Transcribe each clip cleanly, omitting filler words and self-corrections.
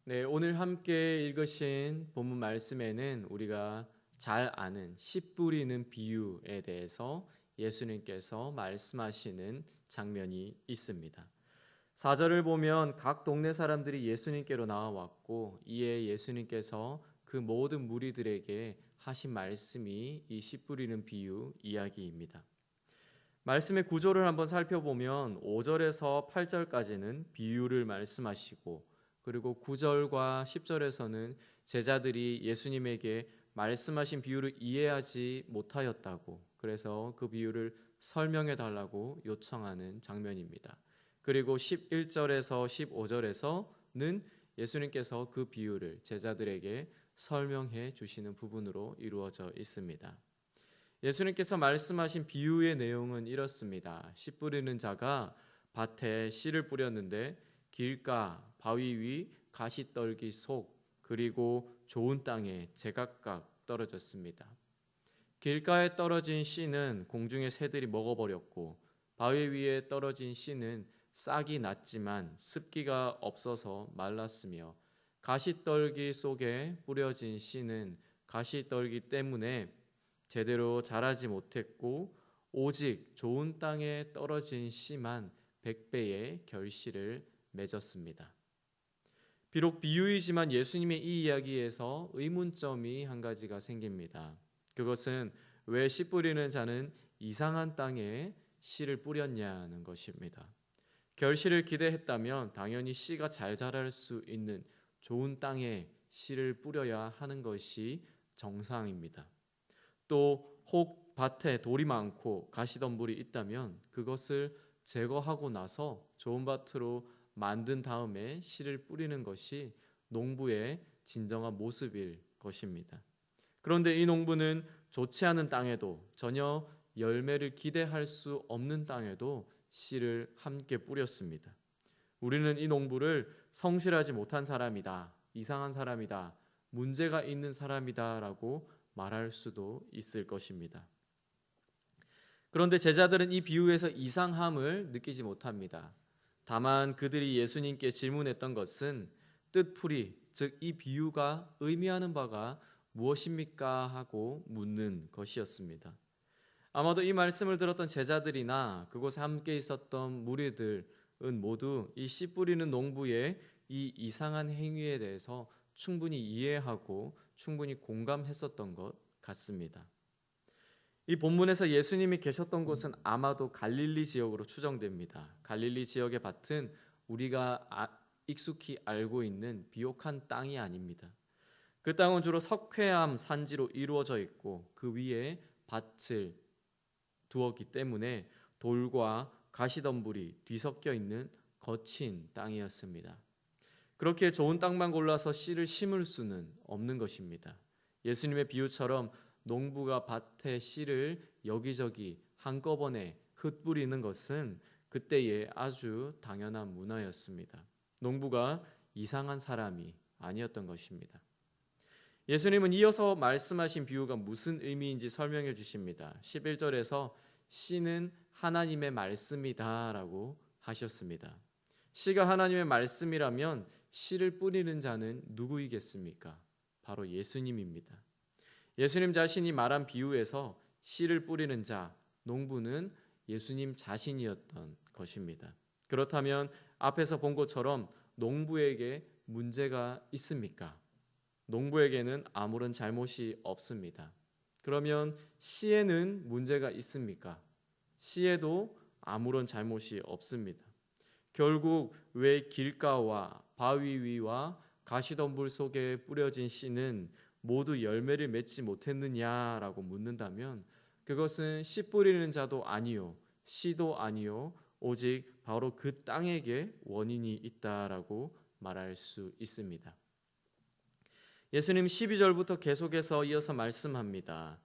네, 오늘 함께 읽으신 본문 말씀에는 우리가 잘 아는 씨 뿌리는 비유에 대해서 예수님께서 말씀하시는 장면이 있습니다. 4절을 보면 각 동네 사람들이 예수님께로 나와왔고 이에 예수님께서 그 모든 무리들에게 하신 말씀이 이 씨 뿌리는 비유 이야기입니다. 말씀의 구조를 한번 살펴보면 5절에서 8절까지는 비유를 말씀하시고 그리고 9절과 10절에서는 제자들이 예수님에게 말씀하신 비유를 이해하지 못하였다고 그래서 그 비유를 설명해 달라고 요청하는 장면입니다. 그리고 11절에서 15절에서는 예수님께서 그 비유를 제자들에게 설명해 주시는 부분으로 이루어져 있습니다. 예수님께서 말씀하신 비유의 내용은 이렇습니다. 씨 뿌리는 자가 밭에 씨를 뿌렸는데 길가, 바위 위, 가시떨기 속, 그리고 좋은 땅에 제각각 떨어졌습니다. 길가에 떨어진 씨는 공중의 새들이 먹어버렸고 바위 위에 떨어진 씨는 싹이 났지만 습기가 없어서 말랐으며 가시떨기 속에 뿌려진 씨는 가시떨기 때문에 제대로 자라지 못했고 오직 좋은 땅에 떨어진 씨만 100배의 결실을 맺었습니다. 비록 비유이지만 예수님의 이 이야기에서 의문점이 한 가지가 생깁니다. 그것은 왜 씨 뿌리는 자는 이상한 땅에 씨를 뿌렸냐는 것입니다. 결실을 기대했다면 당연히 씨가 잘 자랄 수 있는 좋은 땅에 씨를 뿌려야 하는 것이 정상입니다. 또 혹 밭에 돌이 많고 가시덤불이 있다면 그것을 제거하고 나서 좋은 밭으로 만든 다음에 씨를 뿌리는 것이 농부의 진정한 모습일 것입니다. 그런데 이 농부는 좋지 않은 땅에도 전혀 열매를 기대할 수 없는 땅에도 씨를 함께 뿌렸습니다. 우리는 이 농부를 성실하지 못한 사람이다, 이상한 사람이다, 문제가 있는 사람이다라고 말할 수도 있을 것입니다. 그런데 제자들은 이 비유에서 이상함을 느끼지 못합니다. 다만 그들이 예수님께 질문했던 것은 뜻풀이, 즉 이 비유가 의미하는 바가 무엇입니까? 하고 묻는 것이었습니다. 아마도 이 말씀을 들었던 제자들이나 그곳에 함께 있었던 무리들은 모두 이 씨 뿌리는 농부의 이 이상한 행위에 대해서 충분히 이해하고 충분히 공감했었던 것 같습니다. 이 본문에서 예수님이 계셨던 곳은 아마도 갈릴리 지역으로 추정됩니다. 갈릴리 지역의 밭은 우리가 익숙히 알고 있는 비옥한 땅이 아닙니다. 그 땅은 주로 석회암 산지로 이루어져 있고 그 위에 밭을 두었기 때문에 돌과 가시덤불이 뒤섞여 있는 거친 땅이었습니다. 그렇게 좋은 땅만 골라서 씨를 심을 수는 없는 것입니다. 예수님의 비유처럼 농부가 밭에 씨를 여기저기 한꺼번에 흩뿌리는 것은 그때의 아주 당연한 문화였습니다. 농부가 이상한 사람이 아니었던 것입니다. 예수님은 이어서 말씀하신 비유가 무슨 의미인지 설명해 주십니다. 11절에서 씨는 하나님의 말씀이다라고 하셨습니다. 씨가 하나님의 말씀이라면 씨를 뿌리는 자는 누구이겠습니까? 바로 예수님입니다. 예수님 자신이 말한 비유에서 씨를 뿌리는 자, 농부는 예수님 자신이었던 것입니다. 그렇다면 앞에서 본 것처럼 농부에게 문제가 있습니까? 농부에게는 아무런 잘못이 없습니다. 그러면 씨에는 문제가 있습니까? 씨에도 아무런 잘못이 없습니다. 결국 왜 길가와 바위 위와 가시덤불 속에 뿌려진 씨는 모두 열매를 맺지 못했느냐라고 묻는다면 그것은 씨 뿌리는 자도 아니요 씨도 아니요 오직 바로 그 땅에게 원인이 있다라고 말할 수 있습니다. 예수님 12절부터 계속해서 이어서 말씀합니다.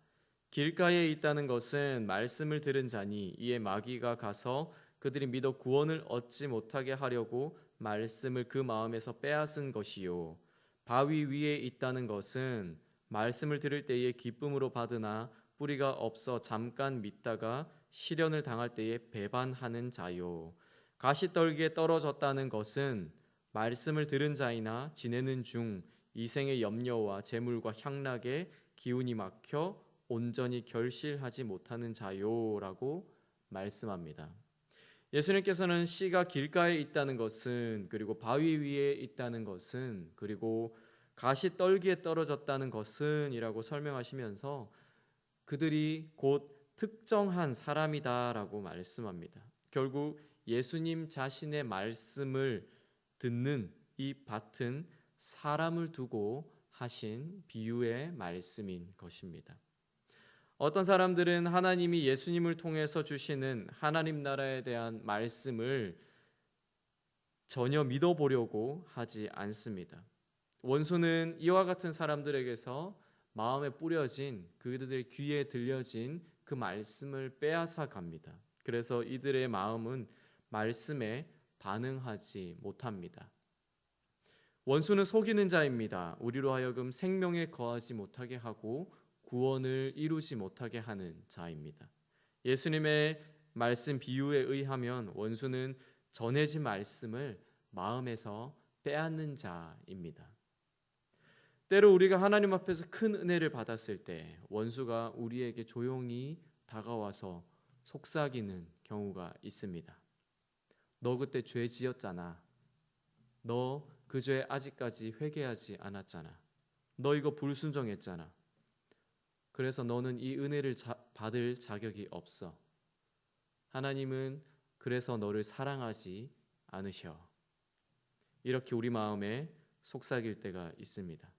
길가에 있다는 것은 말씀을 들은 자니 이에 마귀가 가서 그들이 믿어 구원을 얻지 못하게 하려고 말씀을 그 마음에서 빼앗은 것이요 바위 위에 있다는 것은 말씀을 들을 때에 기쁨으로 받으나 뿌리가 없어 잠깐 믿다가 시련을 당할 때에 배반하는 자요 가시떨기에 떨어졌다는 것은 말씀을 들은 자이나 지내는 중 이생의 염려와 재물과 향락에 기운이 막혀 온전히 결실하지 못하는 자요라고 말씀합니다. 예수님께서는 씨가 길가에 있다는 것은, 그리고 바위 위에 있다는 것은, 그리고 가시 떨기에 떨어졌다는 것은 이라고 설명하시면서 그들이 곧 특정한 사람이다라고 말씀합니다. 결국 예수님 자신의 말씀을 듣는 이 밭은 사람을 두고 하신 비유의 말씀인 것입니다. 어떤 사람들은 하나님이 예수님을 통해서 주시는 하나님 나라에 대한 말씀을 전혀 믿어보려고 하지 않습니다. 원수는 이와 같은 사람들에게서 마음에 뿌려진, 그들의 귀에 들려진 그 말씀을 빼앗아 갑니다. 그래서 이들의 마음은 말씀에 반응하지 못합니다. 원수는 속이는 자입니다. 우리로 하여금 생명에 거하지 못하게 하고 구원을 이루지 못하게 하는 자입니다. 예수님의 말씀 비유에 의하면 원수는 전해진 말씀을 마음에서 빼앗는 자입니다. 때로 우리가 하나님 앞에서 큰 은혜를 받았을 때 원수가 우리에게 조용히 다가와서 속삭이는 경우가 있습니다. 너 그때 죄 지었잖아. 너 그 죄 아직까지 회개하지 않았잖아. 너 이거 불순종했잖아. 그래서 너는 이 은혜를 받을 자격이 없어. 하나님은 그래서 너를 사랑하지 않으셔. 이렇게 우리 마음에 속삭일 때가 있습니다.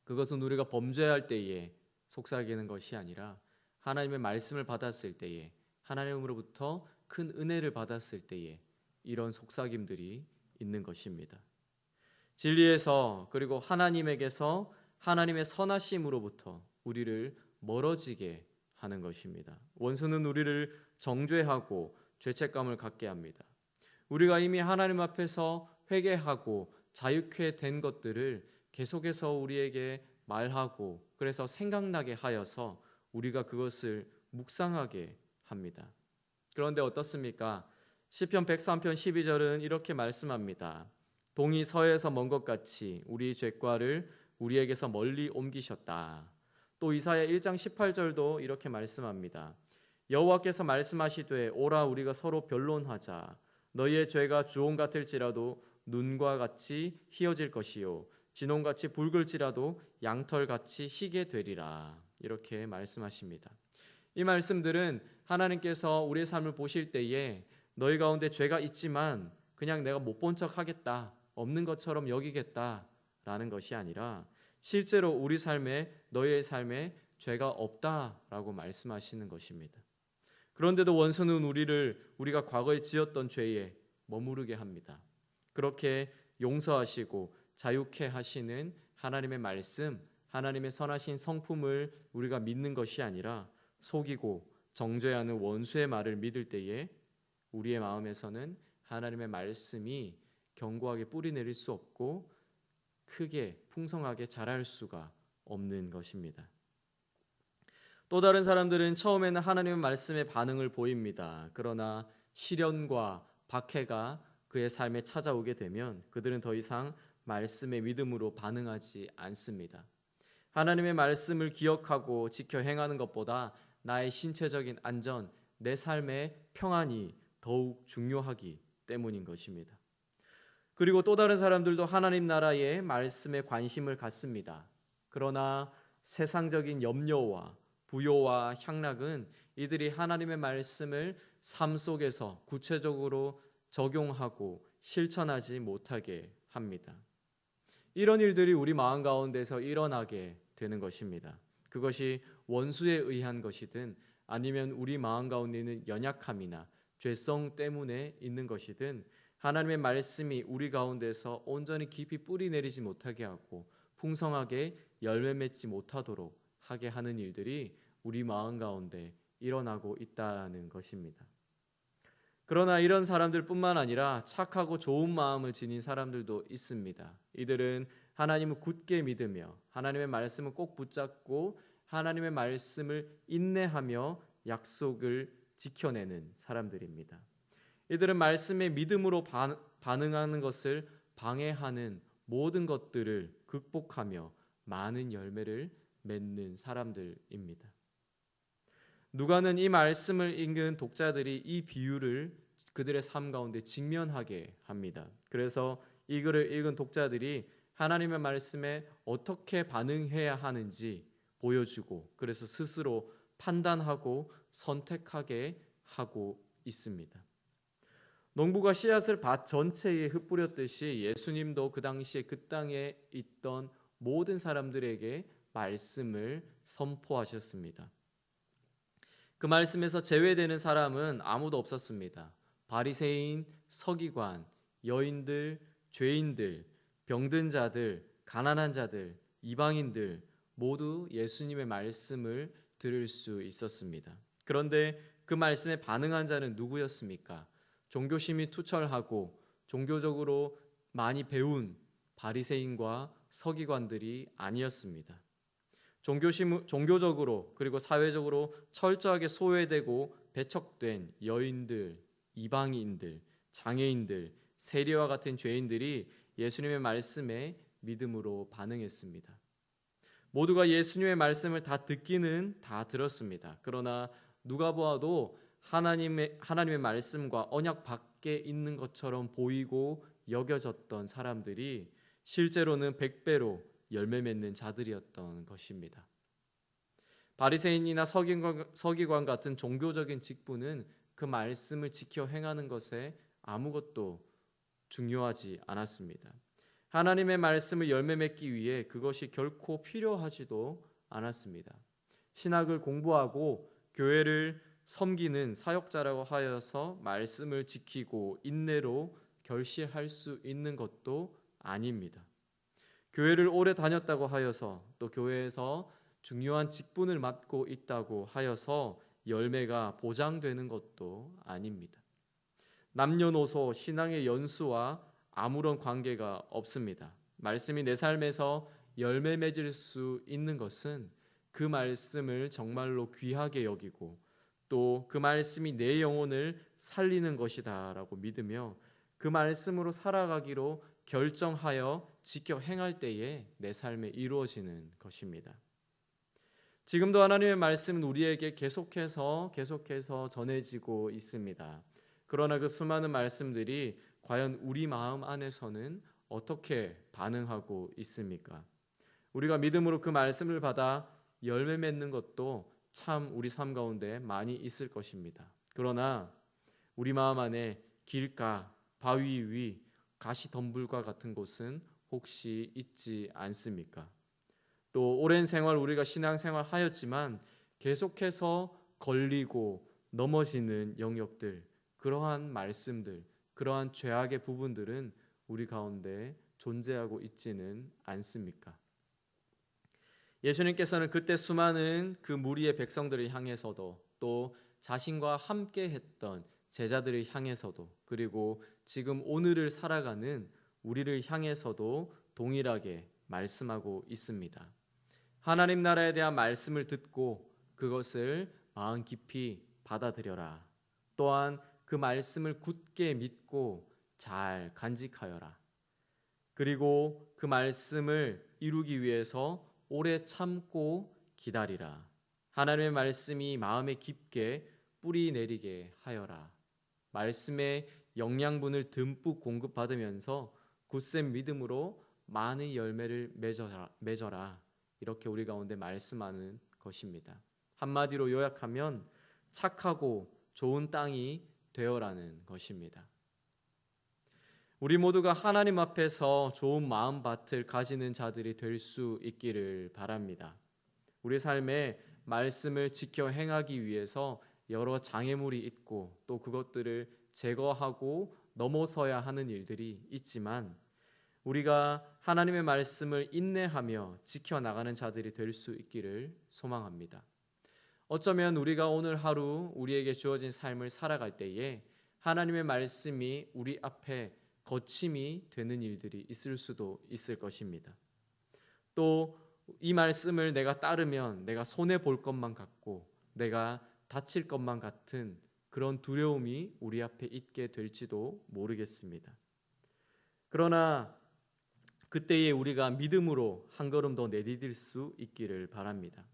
그것은 우리가 범죄할 때에 속삭이는 것이 아니라 하나님의 말씀을 받았을 때에, 하나님으로부터 큰 은혜를 받았을 때에 이런 속삭임들이 있는 것입니다. 진리에서, 그리고 하나님에게서, 하나님의 선하심으로부터 우리를 멀어지게 하는 것입니다. 원수는 우리를 정죄하고 죄책감을 갖게 합니다. 우리가 이미 하나님 앞에서 회개하고 자유케 된 것들을 계속해서 우리에게 말하고, 그래서 생각나게 하여서 우리가 그것을 묵상하게 합니다. 그런데 어떻습니까? 시편 103편 12절은 이렇게 말씀합니다. 동이 서에서 먼 것 같이 우리 죄과를 우리에게서 멀리 옮기셨다. 또 이사야 1장 18절도 이렇게 말씀합니다. 여호와께서 말씀하시되 오라 우리가 서로 변론하자. 너희의 죄가 주홍 같을지라도 눈과 같이 희어질 것이요 진홍같이 붉을지라도 양털같이 희게 되리라. 이렇게 말씀하십니다. 이 말씀들은 하나님께서 우리의 삶을 보실 때에 너희 가운데 죄가 있지만 그냥 내가 못 본 척 하겠다, 없는 것처럼 여기겠다라는 것이 아니라 실제로 우리 삶에, 너희의 삶에 죄가 없다라고 말씀하시는 것입니다. 그런데도 원수는 우리가 과거에 지었던 죄에 머무르게 합니다. 그렇게 용서하시고 자유케 하시는 하나님의 말씀, 하나님의 선하신 성품을 우리가 믿는 것이 아니라 속이고 정죄하는 원수의 말을 믿을 때에 우리의 마음에서는 하나님의 말씀이 견고하게 뿌리 내릴 수 없고 크게 풍성하게 자랄 수가 없는 것입니다. 또 다른 사람들은 처음에는 하나님의 말씀에 반응을 보입니다. 그러나 시련과 박해가 그의 삶에 찾아오게 되면 그들은 더 이상 말씀의 믿음으로 반응하지 않습니다. 하나님의 말씀을 기억하고 지켜 행하는 것보다 나의 신체적인 안전, 내 삶의 평안이 더욱 중요하기 때문인 것입니다. 그리고 또 다른 사람들도 하나님 나라의 말씀에 관심을 갖습니다. 그러나 세상적인 염려와 부요와 향락은 이들이 하나님의 말씀을 삶 속에서 구체적으로 적용하고 실천하지 못하게 합니다. 이런 일들이 우리 마음 가운데서 일어나게 되는 것입니다. 그것이 원수에 의한 것이든 아니면 우리 마음 가운데 있는 연약함이나 죄성 때문에 있는 것이든 하나님의 말씀이 우리 가운데서 온전히 깊이 뿌리 내리지 못하게 하고 풍성하게 열매 맺지 못하도록 하게 하는 일들이 우리 마음 가운데 일어나고 있다는 것입니다. 그러나 이런 사람들뿐만 아니라 착하고 좋은 마음을 지닌 사람들도 있습니다. 이들은 하나님을 굳게 믿으며 하나님의 말씀을 꼭 붙잡고 하나님의 말씀을 인내하며 약속을 지켜내는 사람들입니다. 이들은 말씀에 믿음으로 반응하는 것을 방해하는 모든 것들을 극복하며 많은 열매를 맺는 사람들입니다. 누가는 이 말씀을 읽은 독자들이 이 비유를 그들의 삶 가운데 직면하게 합니다. 그래서 이 글을 읽은 독자들이 하나님의 말씀에 어떻게 반응해야 하는지 보여주고, 그래서 스스로 판단하고 선택하게 하고 있습니다. 농부가 씨앗을 밭 전체에 흩뿌렸듯이 예수님도 그 당시에 그 땅에 있던 모든 사람들에게 말씀을 선포하셨습니다. 그 말씀에서 제외되는 사람은 아무도 없었습니다. 바리새인, 서기관, 여인들, 죄인들, 병든 자들, 가난한 자들, 이방인들 모두 예수님의 말씀을 들을 수 있었습니다. 그런데 그 말씀에 반응한 자는 누구였습니까? 종교심이 투철하고 종교적으로 많이 배운 바리새인과 서기관들이 아니었습니다. 종교적으로 그리고 사회적으로 철저하게 소외되고 배척된 여인들, 이방인들, 장애인들, 세리와 같은 죄인들이 예수님의 말씀에 믿음으로 반응했습니다. 모두가 예수님의 말씀을 다 듣기는 다 들었습니다. 그러나 누가 보아도 하나님의 말씀과 언약 밖에 있는 것처럼 보이고 여겨졌던 사람들이 실제로는 100배로 열매 맺는 자들이었던 것입니다. 바리새인이나 서기관 같은 종교적인 직분은 그 말씀을 지켜 행하는 것에 아무것도 중요하지 않았습니다. 하나님의 말씀을 열매 맺기 위해 그것이 결코 필요하지도 않았습니다. 신학을 공부하고 교회를 섬기는 사역자라고 하여서 말씀을 지키고 인내로 결실할 수 있는 것도 아닙니다. 교회를 오래 다녔다고 하여서 또 교회에서 중요한 직분을 맡고 있다고 하여서 열매가 보장되는 것도 아닙니다. 남녀노소 신앙의 연수와 아무런 관계가 없습니다. 말씀이 내 삶에서 열매 맺을 수 있는 것은 그 말씀을 정말로 귀하게 여기고 또 그 말씀이 내 영혼을 살리는 것이다라고 믿으며 그 말씀으로 살아가기로 결정하여 지켜 행할 때에 내 삶에 이루어지는 것입니다. 지금도 하나님의 말씀은 우리에게 계속해서 전해지고 있습니다. 그러나 그 수많은 말씀들이 과연 우리 마음 안에서는 어떻게 반응하고 있습니까? 우리가 믿음으로 그 말씀을 받아 열매 맺는 것도 참 우리 삶 가운데 많이 있을 것입니다. 그러나 우리 마음 안에 길가, 바위 위, 가시덤불과 같은 곳은 혹시 있지 않습니까? 또 오랜 생활 우리가 신앙생활 하였지만 계속해서 걸리고 넘어지는 영역들, 그러한 말씀들, 그러한 죄악의 부분들은 우리 가운데 존재하고 있지는 않습니까? 예수님께서는 그때 수많은 그 무리의 백성들을 향해서도 또 자신과 함께 했던 제자들을 향해서도 그리고 지금 오늘을 살아가는 우리를 향해서도 동일하게 말씀하고 있습니다. 하나님 나라에 대한 말씀을 듣고 그것을 마음 깊이 받아들여라. 또한 그 말씀을 굳게 믿고 잘 간직하여라. 그리고 그 말씀을 이루기 위해서 오래 참고 기다리라. 하나님의 말씀이 마음에 깊게 뿌리 내리게 하여라. 말씀의 영양분을 듬뿍 공급받으면서 굳센 믿음으로 많은 열매를 맺어라. 이렇게 우리 가운데 말씀하는 것입니다. 한마디로 요약하면 착하고 좋은 땅이 되어라는 것입니다. 우리 모두가 하나님 앞에서 좋은 마음밭을 가지는 자들이 될 수 있기를 바랍니다. 우리 삶에 말씀을 지켜 행하기 위해서 여러 장애물이 있고 또 그것들을 제거하고 넘어서야 하는 일들이 있지만 우리가 하나님의 말씀을 인내하며 지켜나가는 자들이 될 수 있기를 소망합니다. 어쩌면 우리가 오늘 하루 우리에게 주어진 삶을 살아갈 때에 하나님의 말씀이 우리 앞에 거침이 되는 일들이 있을 수도 있을 것입니다. 또 이 말씀을 내가 따르면 내가 손해 볼 것만 같고 내가 다칠 것만 같은 그런 두려움이 우리 앞에 있게 될지도 모르겠습니다. 그러나 그때에 우리가 믿음으로 한 걸음 더 내디딜 수 있기를 바랍니다.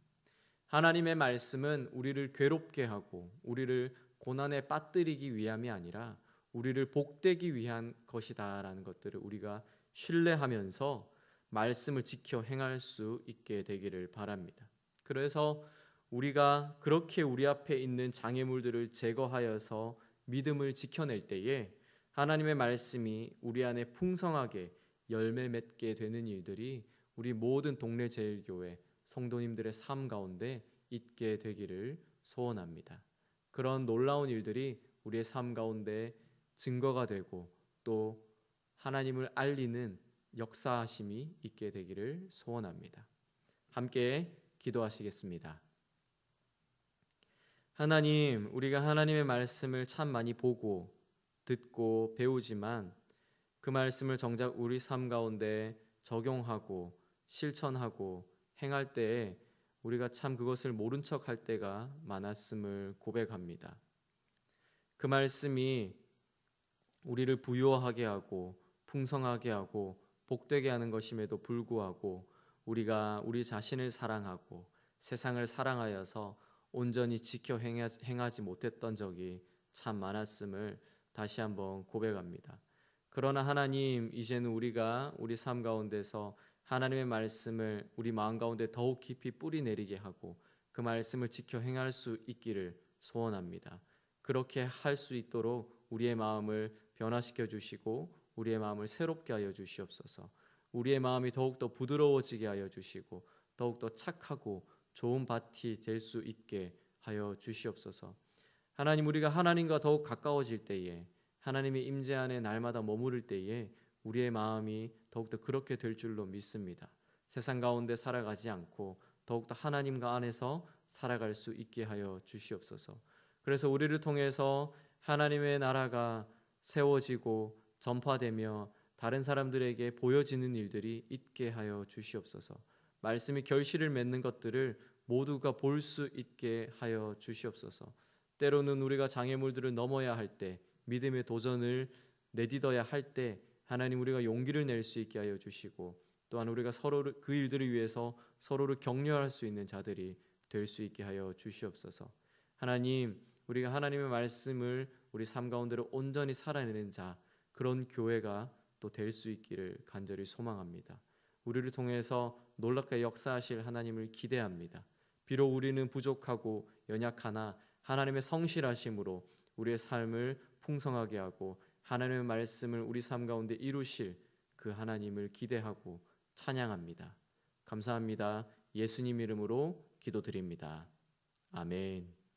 하나님의 말씀은 우리를 괴롭게 하고 우리를 고난에 빠뜨리기 위함이 아니라 우리를 복되기 위한 것이다라는 것들을 우리가 신뢰하면서 말씀을 지켜 행할 수 있게 되기를 바랍니다. 그래서 우리가 그렇게 우리 앞에 있는 장애물들을 제거하여서 믿음을 지켜낼 때에 하나님의 말씀이 우리 안에 풍성하게 열매 맺게 되는 일들이 우리 모든 동네 제일교회 성도님들의 삶 가운데 있게 되기를 소원합니다. 그런 놀라운 일들이 우리의 삶 가운데 증거가 되고 또 하나님을 알리는 역사하심이 있게 되기를 소원합니다. 함께 기도하시겠습니다. 하나님, 우리가 하나님의 말씀을 참 많이 보고 듣고 배우지만 그 말씀을 정작 우리 삶 가운데 적용하고 실천하고 행할 때에 우리가 참 그것을 모른 척 할 때가 많았음을 고백합니다. 그 말씀이 우리를 부유하게 하고 풍성하게 하고 복되게 하는 것임에도 불구하고 우리가 우리 자신을 사랑하고 세상을 사랑하여서 온전히 지켜 행하지 못했던 적이 참 많았음을 다시 한번 고백합니다. 그러나 하나님, 이제는 우리가 우리 삶 가운데서 하나님의 말씀을 우리 마음 가운데 더욱 깊이 뿌리 내리게 하고 그 말씀을 지켜 행할 수 있기를 소원합니다. 그렇게 할 수 있도록 우리의 마음을 변화시켜 주시고 우리의 마음을 새롭게 하여 주시옵소서. 우리의 마음이 더욱더 부드러워지게 하여 주시고 더욱더 착하고 좋은 밭이 될 수 있게 하여 주시옵소서. 하나님, 우리가 하나님과 더욱 가까워질 때에 하나님의 임재 안에 날마다 머무를 때에 우리의 마음이 더욱더 그렇게 될 줄로 믿습니다. 세상 가운데 살아가지 않고 더욱더 하나님과 안에서 살아갈 수 있게 하여 주시옵소서. 그래서 우리를 통해서 하나님의 나라가 세워지고 전파되며 다른 사람들에게 보여지는 일들이 있게 하여 주시옵소서. 말씀이 결실을 맺는 것들을 모두가 볼 수 있게 하여 주시옵소서. 때로는 우리가 장애물들을 넘어야 할 때, 믿음의 도전을 내딛어야 할 때 하나님, 우리가 용기를 낼 수 있게 하여 주시고 또한 우리가 서로를 그 일들을 위해서 서로를 격려할 수 있는 자들이 될 수 있게 하여 주시옵소서. 하나님, 우리가 하나님의 말씀을 우리 삶 가운데로 온전히 살아내는 자, 그런 교회가 또 될 수 있기를 간절히 소망합니다. 우리를 통해서 놀랍게 역사하실 하나님을 기대합니다. 비록 우리는 부족하고 연약하나 하나님의 성실하심으로 우리의 삶을 풍성하게 하고 하나님의 말씀을 우리 삶 가운데 이루실 그 하나님을 기대하고 찬양합니다. 감사합니다. 예수님 이름으로 기도드립니다. 아멘.